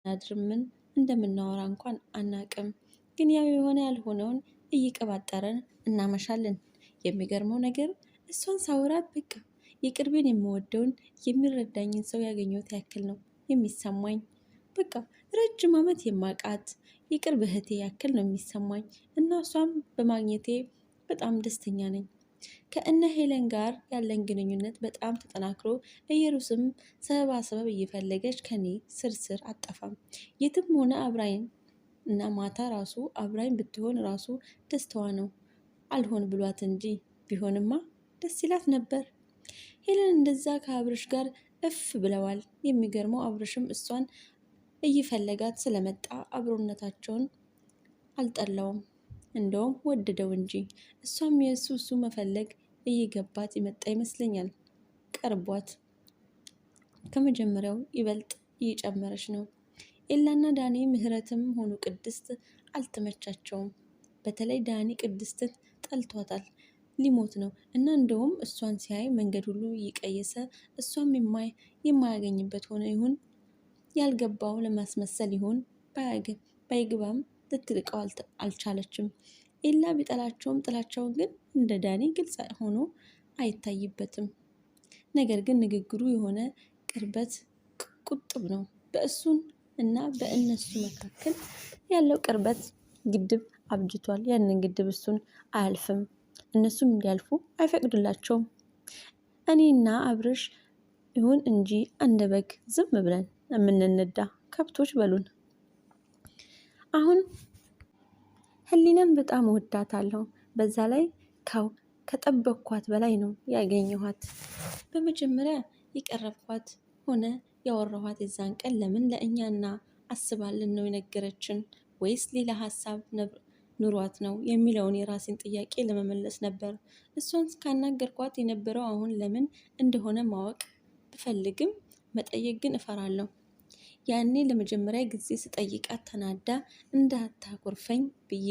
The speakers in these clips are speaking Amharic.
አድርምን እንደምናወራ እንኳን አናቅም። ግን ያው የሆነ ያልሆነውን እየቀባጠረን እናመሻለን። የሚገርመው ነገር እሷን ሳውራት በቃ የቅርቤን የምወደውን የሚረዳኝን ሰው ያገኘሁት ያክል ነው የሚሰማኝ። በቃ ረጅም ዓመት የማውቃት የቅርብ እህቴ ያክል ነው የሚሰማኝ እና እሷም በማግኘቴ በጣም ደስተኛ ነኝ። ከእነ ሄለን ጋር ያለን ግንኙነት በጣም ተጠናክሮ ኢየሩስም ሰበብ እየፈለገች ከኔ ስርስር አጠፋም። የትም ሆነ አብራይን እና ማታ ራሱ አብራይን ብትሆን ራሱ ደስታዋ ነው። አልሆን ብሏት እንጂ ቢሆንማ ደስ ይላት ነበር። ሄለን እንደዛ ከአብርሽ ጋር እፍ ብለዋል። የሚገርመው አብርሽም እሷን እየፈለጋት ስለመጣ አብሮነታቸውን አልጠላውም። እንደውም ወደደው እንጂ እሷም የእሱ መፈለግ እየገባት የመጣ ይመስለኛል። ቀርቧት ከመጀመሪያው ይበልጥ እየጨመረች ነው። ኤላና ዳኒ ምህረትም ሆኑ ቅድስት አልተመቻቸውም። በተለይ ዳኒ ቅድስትን ጠልቷታል። ሊሞት ነው እና እንደውም እሷን ሲያይ መንገድ ሁሉ እየቀየሰ እሷም የማያገኝበት ሆነ ይሁን ያልገባው ለማስመሰል ይሁን ባይግባም ልትርቀው አልቻለችም። ኤላ ቢጠላቸውም ጥላቻው ግን እንደ ዳኒ ግልጽ ሆኖ አይታይበትም። ነገር ግን ንግግሩ የሆነ ቅርበት ቁጥብ ነው። በእሱን እና በእነሱ መካከል ያለው ቅርበት ግድብ አብጅቷል። ያንን ግድብ እሱን አያልፍም፣ እነሱም እንዲያልፉ አይፈቅድላቸውም። እኔና አብርሽ ይሁን እንጂ እንደ በግ ዝም ብለን የምንነዳ ከብቶች በሉን። አሁን ህሊናን በጣም እወዳታለሁ። በዛ ላይ ከጠበቅኳት በላይ ነው ያገኘኋት። በመጀመሪያ የቀረብኳት ሆነ ያወራኋት የዛን ቀን ለምን ለእኛና አስባልን ነው የነገረችን ወይስ ሌላ ሀሳብ ኑሯት ነው የሚለውን የራሴን ጥያቄ ለመመለስ ነበር። እሷን ካናገርኳት የነበረው አሁን ለምን እንደሆነ ማወቅ ብፈልግም መጠየቅ ግን እፈራለሁ። ያኔ ለመጀመሪያ ጊዜ ስጠይቃት ተናዳ እንዳታኮርፈኝ ብዬ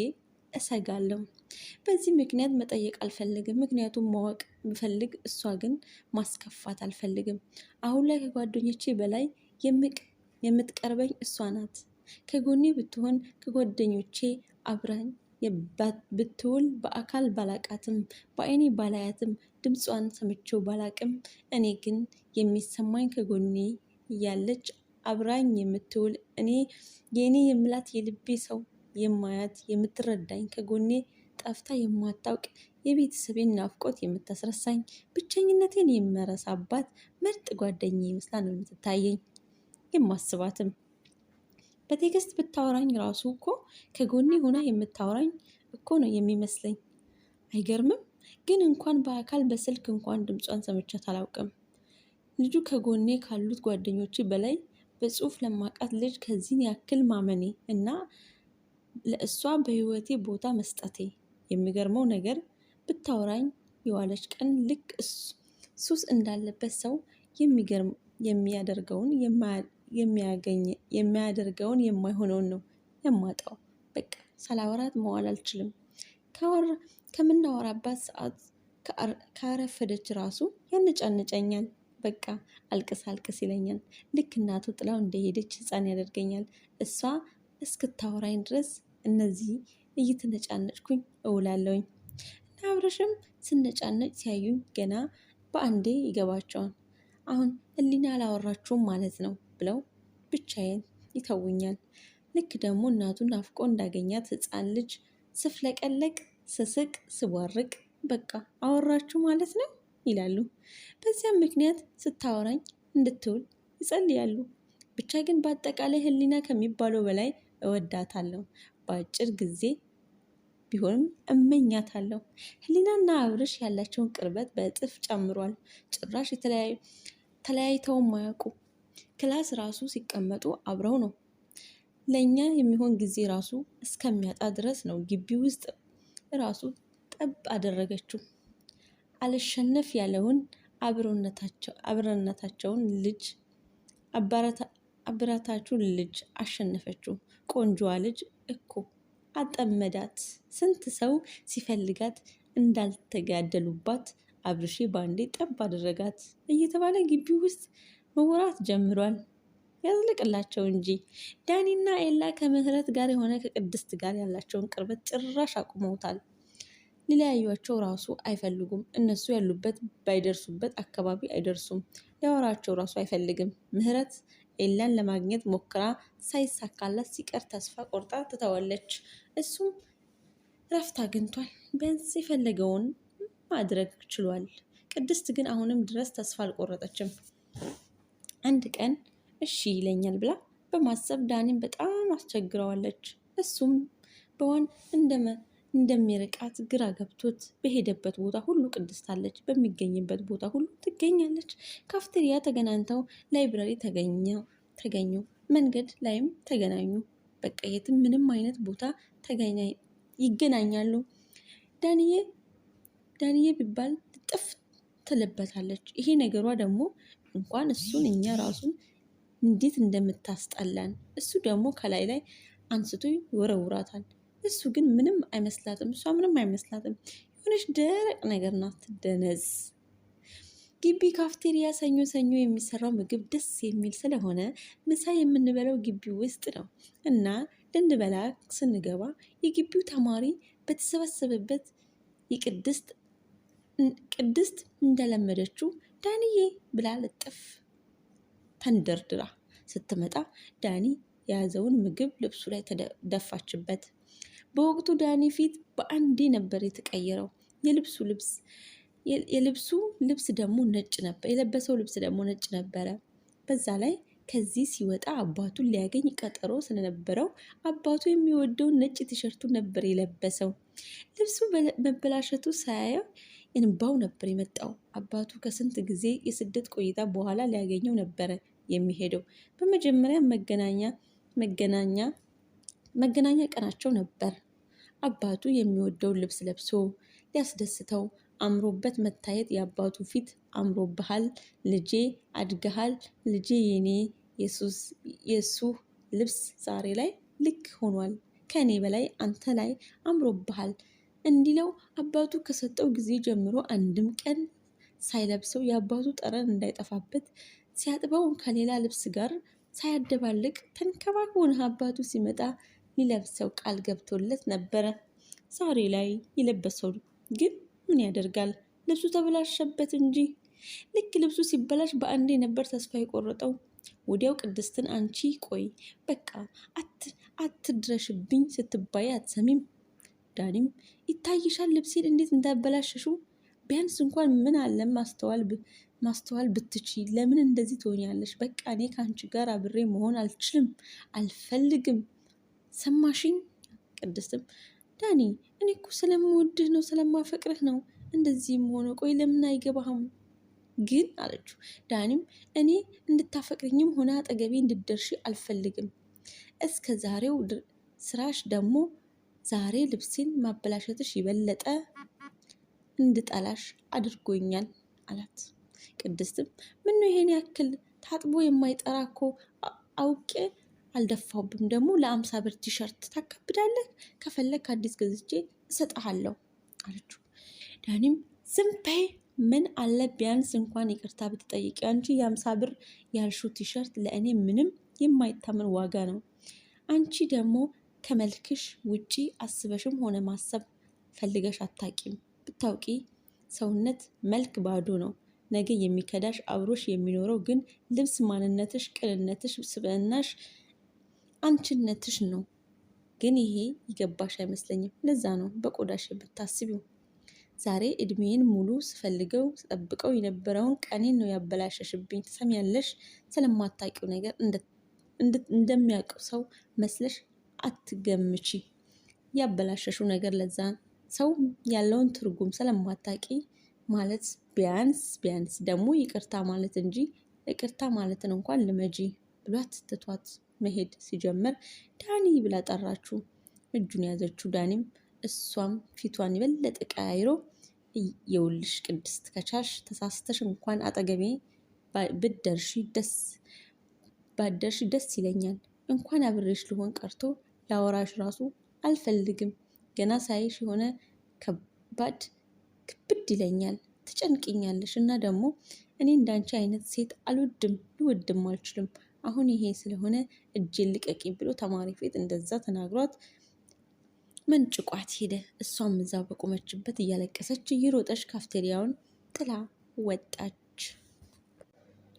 እሰጋለሁ። በዚህ ምክንያት መጠየቅ አልፈልግም። ምክንያቱም ማወቅ ብፈልግ እሷ ግን ማስከፋት አልፈልግም። አሁን ላይ ከጓደኞቼ በላይ የምትቀርበኝ እሷ ናት። ከጎኔ ብትሆን ከጓደኞቼ አብራኝ ብትውል በአካል ባላቃትም በአይኔ ባላያትም ድምጿን ሰምቼው ባላቅም እኔ ግን የሚሰማኝ ከጎኔ እያለች አብራኝ የምትውል የእኔ የምላት የልቤ ሰው የማያት የምትረዳኝ ከጎኔ ጠፍታ የማታውቅ የቤተሰቤን ናፍቆት የምታስረሳኝ ብቸኝነቴን የምረሳባት ምርጥ ጓደኛዬ መስላ ነው የምትታየኝ። የማስባትም በቴክስት ብታወራኝ ራሱ እኮ ከጎኔ ሆና የምታወራኝ እኮ ነው የሚመስለኝ። አይገርምም? ግን እንኳን በአካል በስልክ እንኳን ድምጿን ሰምቻት አላውቅም። ልጁ ከጎኔ ካሉት ጓደኞቼ በላይ በጽሁፍ ለማውቃት ልጅ ከዚህን ያክል ማመኔ እና ለእሷ በህይወቴ ቦታ መስጠቴ። የሚገርመው ነገር ብታወራኝ የዋለች ቀን ልክ ሱስ እንዳለበት ሰው የሚያደርገውን የሚያደርገውን የማይሆነውን ነው የማጣው። በቃ ሳላወራት መዋል አልችልም። ከምናወራባት ሰዓት ካረፈደች ራሱ ያነጫንጨኛል። በቃ አልቅስ አልቅስ ይለኛል። ልክ እናቱ ጥላው እንደሄደች ህፃን ያደርገኛል። እሷ እስክታወራኝ ድረስ እነዚህ እየተነጫነጭኩኝ እውላለሁኝ። እና አብረሽም ስነጫነጭ ሲያዩኝ ገና በአንዴ ይገባቸዋል። አሁን ህሊና አላወራችሁም ማለት ነው ብለው ብቻዬን ይተውኛል። ልክ ደግሞ እናቱን ናፍቆ እንዳገኛት ህፃን ልጅ ስፍለቀለቅ ስስቅ ስቧርቅ በቃ አወራችሁ ማለት ነው ይላሉ። በዚያም ምክንያት ስታወራኝ እንድትውል ይጸልያሉ። ብቻ ግን በአጠቃላይ ህሊና ከሚባለው በላይ እወዳታለሁ። በአጭር ጊዜ ቢሆንም እመኛታለሁ። ህሊናና አብርሽ ያላቸውን ቅርበት በእጥፍ ጨምሯል። ጭራሽ ተለያይተው ማያውቁ ክላስ ራሱ ሲቀመጡ አብረው ነው። ለእኛ የሚሆን ጊዜ ራሱ እስከሚያጣ ድረስ ነው ግቢ ውስጥ ራሱ ጠብ አደረገችው። አልሸነፍ ያለውን አብረነታቸውን ልጅ አበረታቹን ልጅ አሸነፈችው። ቆንጆዋ ልጅ እኮ አጠመዳት። ስንት ሰው ሲፈልጋት እንዳልተጋደሉባት አብርሼ ባንዴ ጠብ አደረጋት እየተባለ ግቢው ውስጥ መወራት ጀምሯል። ያዝልቅላቸው እንጂ። ዳኒና ኤላ ከምህረት ጋር የሆነ ከቅድስት ጋር ያላቸውን ቅርበት ጭራሽ አቁመውታል። ሊለያዩቸው ራሱ አይፈልጉም። እነሱ ያሉበት ባይደርሱበት አካባቢ አይደርሱም። ሊያወራቸው ራሱ አይፈልግም። ምህረት ኤላን ለማግኘት ሞክራ ሳይሳካላት ሲቀር ተስፋ ቆርጣ ትተዋለች። እሱም ረፍት አግኝቷል። ቢያንስ የፈለገውን ማድረግ ችሏል። ቅድስት ግን አሁንም ድረስ ተስፋ አልቆረጠችም። አንድ ቀን እሺ ይለኛል ብላ በማሰብ ዳኒን በጣም አስቸግረዋለች። እሱም በዋን እንደሚርቃት ግራ ገብቶት በሄደበት ቦታ ሁሉ ቅድስት አለች። በሚገኝበት ቦታ ሁሉ ትገኛለች። ካፍቴሪያ ተገናኝተው ላይብረሪ ተገኙ። መንገድ ላይም ተገናኙ። በቃ የትም ምንም አይነት ቦታ ይገናኛሉ። ዳንዬ ቢባል ጥፍ ትልበታለች። ይሄ ነገሯ ደግሞ እንኳን እሱን እኛ ራሱን እንዴት እንደምታስጠላን። እሱ ደግሞ ከላይ ላይ አንስቶ ይወረውራታል። እሱ ግን ምንም አይመስላትም። እሷ ምንም አይመስላትም። የሆነች ደረቅ ነገር ናት። ደነዝ ግቢ ካፍቴሪያ ሰኞ ሰኞ የሚሰራው ምግብ ደስ የሚል ስለሆነ ምሳ የምንበላው ግቢ ውስጥ ነው እና ልንበላ ስንገባ የግቢው ተማሪ በተሰበሰበበት ቅድስት እንደለመደችው ዳንዬ ብላ ልጥፍ ተንደርድራ ስትመጣ ዳኒ የያዘውን ምግብ ልብሱ ላይ ተደፋችበት። በወቅቱ ዳኒ ፊት በአንዴ ነበር የተቀየረው። የልብሱ ልብስ ደግሞ ነጭ ነበር። የለበሰው ልብስ ደግሞ ነጭ ነበረ። በዛ ላይ ከዚህ ሲወጣ አባቱን ሊያገኝ ቀጠሮ ስለነበረው አባቱ የሚወደውን ነጭ ቲሸርቱ ነበር የለበሰው። ልብሱ መበላሸቱ ሳያየው እንባው ነበር የመጣው። አባቱ ከስንት ጊዜ የስደት ቆይታ በኋላ ሊያገኘው ነበረ የሚሄደው። በመጀመሪያ መገናኛ ቀናቸው ነበር። አባቱ የሚወደውን ልብስ ለብሶ ሊያስደስተው አምሮበት መታየት የአባቱ ፊት አምሮብሃል ልጄ፣ አድገሃል ልጄ፣ የኔ የሱ ልብስ ዛሬ ላይ ልክ ሆኗል፣ ከኔ በላይ አንተ ላይ አምሮብሃል እንዲለው አባቱ ከሰጠው ጊዜ ጀምሮ አንድም ቀን ሳይለብሰው የአባቱ ጠረን እንዳይጠፋበት ሲያጥበው ከሌላ ልብስ ጋር ሳያደባልቅ ተንከባክቦን አባቱ ሲመጣ ሊለብሰው ቃል ገብቶለት ነበረ። ዛሬ ላይ የለበሰው ግን ምን ያደርጋል፣ ልብሱ ተበላሸበት እንጂ። ልክ ልብሱ ሲበላሽ በአንዴ ነበር ተስፋ የቆረጠው። ወዲያው ቅድስትን አንቺ ቆይ በቃ አትድረሽብኝ ስትባይ አትሰሚም? ዳኒም ይታይሻል ልብሴን እንዴት እንዳበላሸሹ። ቢያንስ እንኳን ምን አለ ማስተዋል ብትቺ። ለምን እንደዚህ ትሆኛለሽ? በቃ እኔ ከአንቺ ጋር አብሬ መሆን አልችልም፣ አልፈልግም። ሰማሽኝ? ቅድስትም ዳኒ እኔ እኮ ስለምወድህ ነው ስለማፈቅርህ ነው እንደዚህም ሆነ። ቆይ ለምን አይገባህም ግን አለችው። ዳኒም እኔ እንድታፈቅርኝም ሆነ አጠገቤ እንድደርሺ አልፈልግም። እስከ ዛሬው ስራሽ ደግሞ ዛሬ ልብሴን ማበላሸትሽ ይበለጠ እንድጠላሽ አድርጎኛል አላት። ቅድስትም ምነው ይሄን ያክል ታጥቦ የማይጠራ እኮ አውቄ አልደፋውብም። ደግሞ ለ50 ብር ቲሸርት ታከብዳለህ? ከፈለግ አዲስ ገዝቼ እሰጥሃለሁ አለችው። ዳኒም ዝም በይ፣ ምን አለ ቢያንስ እንኳን ይቅርታ ብትጠይቂ። አንቺ የ50 ብር ያልሽው ቲሸርት ለእኔ ምንም የማይታመን ዋጋ ነው። አንቺ ደግሞ ከመልክሽ ውጪ አስበሽም ሆነ ማሰብ ፈልገሽ አታቂም። ብታውቂ ሰውነት መልክ ባዶ ነው። ነገ የሚከዳሽ አብሮሽ የሚኖረው ግን ልብስ፣ ማንነትሽ፣ ቅንነትሽ፣ ስብዕናሽ፣ አንቺነትሽ ነው። ግን ይሄ ይገባሽ አይመስለኝም። ለዛ ነው በቆዳሽ ብታስቢው። ዛሬ እድሜን ሙሉ ስፈልገው ስጠብቀው የነበረውን ቀኔን ነው ያበላሸሽብኝ። ትሰሚያለሽ? ስለማታውቂው ነገር እንደሚያውቀው ሰው መስለሽ አትገምቺ። ያበላሸሹ ነገር ለዛ ሰው ያለውን ትርጉም ስለማታውቂ ማለት ቢያንስ ደግሞ ይቅርታ ማለት እንጂ ይቅርታ ማለትን እንኳን ልመጂ ብሏት ትቷት መሄድ ሲጀምር ዳኒ ብላ ጠራችሁ። እጁን ያዘችው። ዳኒም እሷም ፊቷን የበለጠ ቀያይሮ የውልሽ ቅድስት ከቻልሽ ተሳስተሽ እንኳን አጠገቤ ባደርሽ ደስ ይለኛል። እንኳን አብሬሽ ልሆን ቀርቶ ላወራሽ ራሱ አልፈልግም። ገና ሳይሽ የሆነ ክብድ ይለኛል፣ ትጨንቅኛለሽ። እና ደግሞ እኔ እንዳንቺ አይነት ሴት ልወድም አልችልም። አሁን ይሄ ስለሆነ እጄን ልቀቂ ብሎ ተማሪ ፊት እንደዛ ተናግሯት መንጭቋት ሄደ። እሷም እዛ በቆመችበት እያለቀሰች እየሮጠች ካፍቴሪያውን ጥላ ወጣች።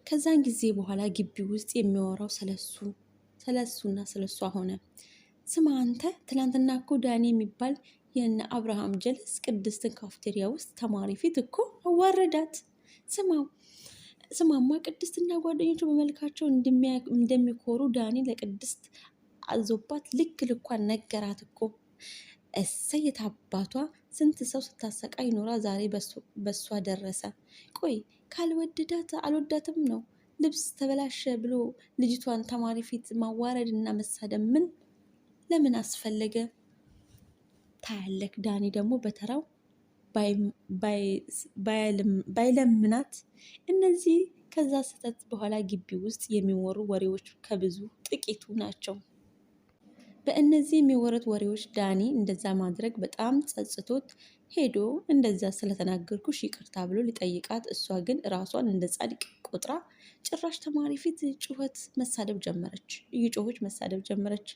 ከዛን ጊዜ በኋላ ግቢ ውስጥ የሚያወራው ስለሱና ስለሷ ሆነ። ስማ አንተ፣ ትናንትና እኮ ዳኒ የሚባል የነ አብርሃም ጀለስ ቅድስትን ካፍቴሪያ ውስጥ ተማሪ ፊት እኮ አዋረዳት። ስማማ ቅድስትና ጓደኞቹ በመልካቸው እንደሚኮሩ ዳኒ ለቅድስት አዞባት ልክ ልኳን ነገራት እኮ። እሰይ የታባቷ ስንት ሰው ስታሰቃይ ኖራ ዛሬ በሷ ደረሰ። ቆይ ካልወደዳት አልወዳትም ነው? ልብስ ተበላሸ ብሎ ልጅቷን ተማሪ ፊት ማዋረድ እና መሳደብ ለምን አስፈለገ? ታያለክ። ዳኒ ደግሞ በተራው ባይለምናት እነዚህ ከዛ ስህተት በኋላ ግቢ ውስጥ የሚወሩ ወሬዎች ከብዙ ጥቂቱ ናቸው። በእነዚህ የሚወሩት ወሬዎች ዳኒ እንደዛ ማድረግ በጣም ጸጽቶት ሄዶ እንደዛ ስለተናገርኩሽ ይቅርታ ብሎ ሊጠይቃት፣ እሷ ግን ራሷን እንደ ጻድቅ ቆጥራ ጭራሽ ተማሪ ፊት ጩኸት መሳደብ ጀመረች። እየጮኸች መሳደብ ጀመረች።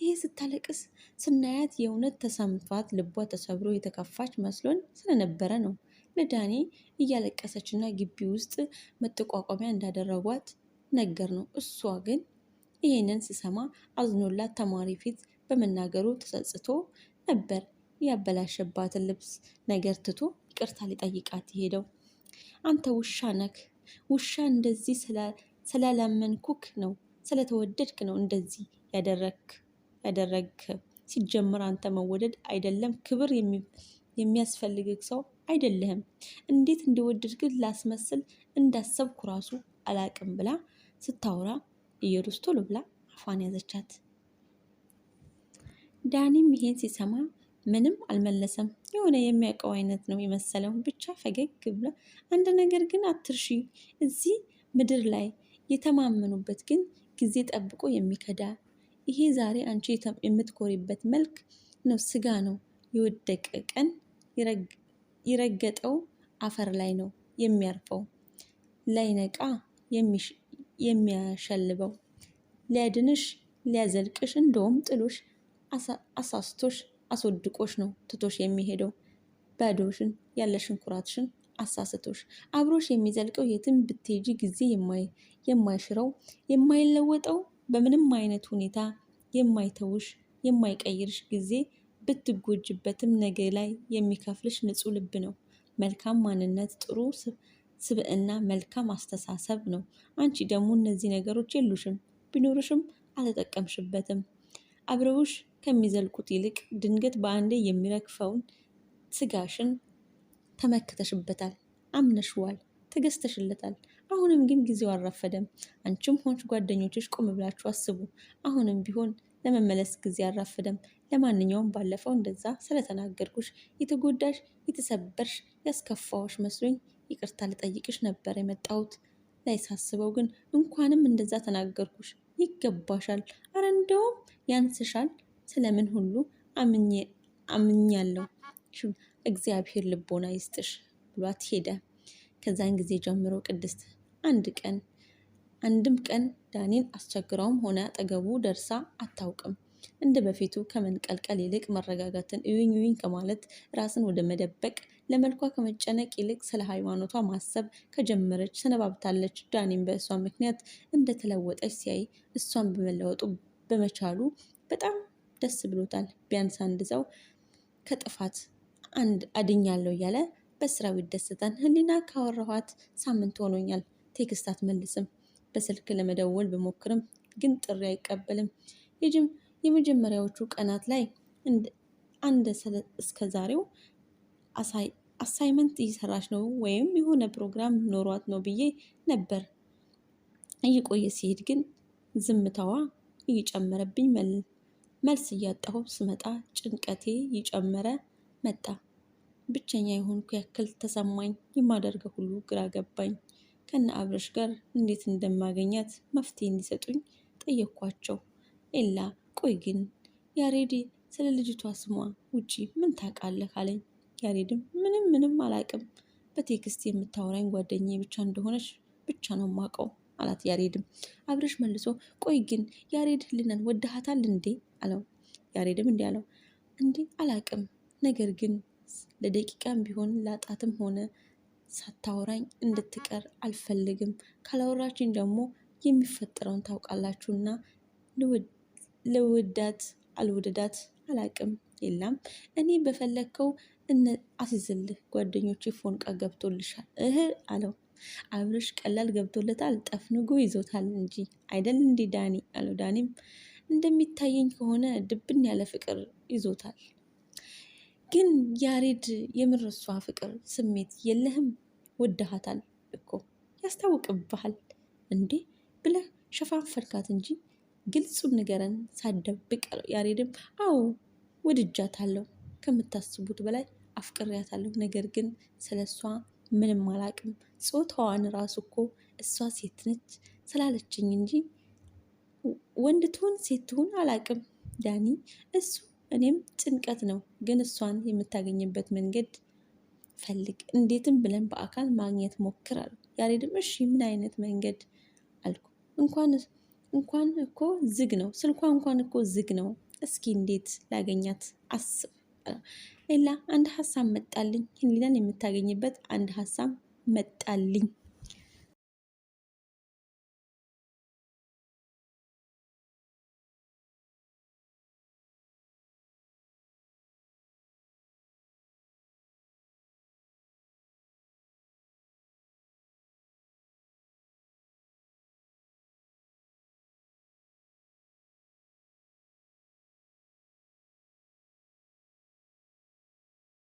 ይሄ ስታለቅስ ስናያት የእውነት ተሰምቷት ልቧ ተሰብሮ የተከፋች መስሎን ስለነበረ ነው ለዳኒ እያለቀሰች እና ግቢ ውስጥ መጠቋቋሚያ እንዳደረጓት ነገር ነው። እሷ ግን ይሄንን ሲሰማ አዝኖላት ተማሪ ፊት በመናገሩ ተጸጽቶ ነበር ያበላሸባትን ልብስ ነገር ትቶ ይቅርታ ሊጠይቃት ሄደው። አንተ ውሻ ነክ፣ ውሻ እንደዚህ ስለለመንኩክ ነው፣ ስለተወደድክ ነው እንደዚህ ያደረግክ። ሲጀምር አንተ መወደድ አይደለም ክብር የሚያስፈልግህ ሰው አይደለህም። እንዴት እንደወደድክ ላስመስል እንዳሰብኩ ራሱ አላቅም ብላ ስታወራ እየሩስ ቶሎ ብላ አፏን ያዘቻት። ዳኒም ይሄን ሲሰማ ምንም አልመለሰም። የሆነ የሚያውቀው አይነት ነው የመሰለው። ብቻ ፈገግ ብላ አንድ ነገር ግን አትርሺ፣ እዚህ ምድር ላይ የተማመኑበት ግን ጊዜ ጠብቆ የሚከዳ ይሄ ዛሬ አንቺ የምትኮሪበት መልክ ነው፣ ስጋ ነው። የወደቀ ቀን የረገጠው አፈር ላይ ነው የሚያርፈው። ላይነቃ የሚያሸልበው ሊያድንሽ ሊያዘልቅሽ እንደውም ጥሎሽ አሳስቶሽ አስወድቆሽ ነው ትቶሽ የሚሄደው። ባዶሽን ያለሽን ኩራትሽን አሳስቶሽ አብሮሽ የሚዘልቀው የትም ብትሄጂ ጊዜ የማይሽረው የማይለወጠው በምንም አይነት ሁኔታ የማይተውሽ የማይቀይርሽ ጊዜ ብትጎጅበትም ነገ ላይ የሚከፍልሽ ንጹህ ልብ ነው። መልካም ማንነት፣ ጥሩ ስብዕና፣ መልካም አስተሳሰብ ነው። አንቺ ደግሞ እነዚህ ነገሮች የሉሽም፣ ቢኖርሽም አልተጠቀምሽበትም። አብረውሽ ከሚዘልቁት ይልቅ ድንገት በአንዴ የሚረግፈውን ስጋሽን ተመክተሽበታል፣ አምነሽዋል፣ ተገዝተሽለታል። አሁንም ግን ጊዜው አልረፈደም። አንቺም ሆንሽ ጓደኞችሽ ቆም ብላችሁ አስቡ። አሁንም ቢሆን ለመመለስ ጊዜ አልረፈደም። ለማንኛውም ባለፈው እንደዛ ስለተናገርኩሽ የተጎዳሽ፣ የተሰበርሽ፣ ያስከፋዎች መስሎኝ ይቅርታ ልጠይቅሽ ነበር የመጣሁት። ላይ ሳስበው ግን እንኳንም እንደዛ ተናገርኩሽ። ይገባሻል፣ አረ እንደውም ያንስሻል። ስለምን ሁሉ አምኛለሁ። እግዚአብሔር ልቦና ይስጥሽ ብሏት ሄደ። ከዛን ጊዜ ጀምሮ ቅድስት አንድም ቀን ዳኒን አስቸግራውም ሆነ አጠገቡ ደርሳ አታውቅም። እንደ በፊቱ ከመንቀልቀል ይልቅ መረጋጋትን እዩኝ እዩኝ ከማለት ራስን ወደ መደበቅ ለመልኳ ከመጨነቅ ይልቅ ስለ ሃይማኖቷ ማሰብ ከጀመረች ሰነባብታለች። ዳኒም በእሷ ምክንያት እንደተለወጠች ሲያይ እሷን በመለወጡ በመቻሉ በጣም ደስ ብሎታል። ቢያንስ አንድ ሰው ከጥፋት አድኛለሁ እያለ በስራው ይደሰታል። ህሊና ካወራኋት ሳምንት ሆኖኛል። ቴክስት አትመልስም። በስልክ ለመደወል ብሞክርም ግን ጥሪ አይቀበልም። የመጀመሪያዎቹ ቀናት ላይ እስከ ዛሬው አሳይመንት እየሰራች ነው ወይም የሆነ ፕሮግራም ኖሯት ነው ብዬ ነበር። እየቆየ ሲሄድ ግን ዝምታዋ እየጨመረብኝ መልስ እያጣሁ ስመጣ ጭንቀቴ እየጨመረ መጣ። ብቸኛ የሆንኩ ያክል ተሰማኝ። የማደርገው ሁሉ ግራ ገባኝ። ከነ አብረሽ ጋር እንዴት እንደማገኛት መፍትሄ እንዲሰጡኝ ጠየኳቸው። ኤላ ቆይ ግን ያሬድ ስለ ልጅቷ ስሟ ውጪ ምን ታውቃለህ አለኝ። ያሬድም ምንም አላውቅም፣ በቴክስት የምታወራኝ ጓደኛዬ ብቻ እንደሆነች ብቻ ነው የማውቀው አላት ያሬድም። አብርሽ መልሶ ቆይ ግን ያሬድ ህሊናን ወድሃታል እንዴ አለው። ያሬድም እንዲህ አለው፣ እንዴ አላቅም፣ ነገር ግን ለደቂቃም ቢሆን ላጣትም ሆነ ሳታወራኝ እንድትቀር አልፈልግም። ካላወራችኝ ደግሞ የሚፈጠረውን ታውቃላችሁና ልውዳት አልውደዳት አላቅም። የለም እኔ በፈለግከው አስይዝልህ፣ ጓደኞቼ ፎንቃ ገብቶልሻል አለው። አብርሽ ቀላል ገብቶለታል፣ ጠፍንጎ ይዞታል እንጂ አይደል እንዴ ዳኒ አለው። ዳኒም እንደሚታየኝ ከሆነ ድብን ያለ ፍቅር ይዞታል። ግን ያሬድ የምረሷ ፍቅር ስሜት የለህም? ወድሃታል እኮ ያስታውቅብሃል እንዴ ብለህ ሸፋፈርካት እንጂ ግልጹን ንገረን ሳትደብቅ አለው። ያሬድም አዎ ወድጃታለሁ፣ ከምታስቡት በላይ አፍቅሬያታለሁ። ነገር ግን ስለ እሷ ምንም አላቅም። ጾታዋን ራሱ እኮ እሷ ሴት ነች ስላለችኝ እንጂ ወንድ ትሁን ሴት ትሁን አላቅም ዳኒ። እሱ እኔም ጭንቀት ነው፣ ግን እሷን የምታገኝበት መንገድ ፈልግ፣ እንዴትም ብለን በአካል ማግኘት ሞክር አሉ። ያሬድም እሺ ምን አይነት መንገድ አልኩ። እንኳን እኮ ዝግ ነው ስልኳ፣ እንኳን እኮ ዝግ ነው። እስኪ እንዴት ላገኛት አስብ። ሌላ አንድ ሀሳብ መጣልኝ፣ ህሊናን የምታገኝበት አንድ ሀሳብ መጣልኝ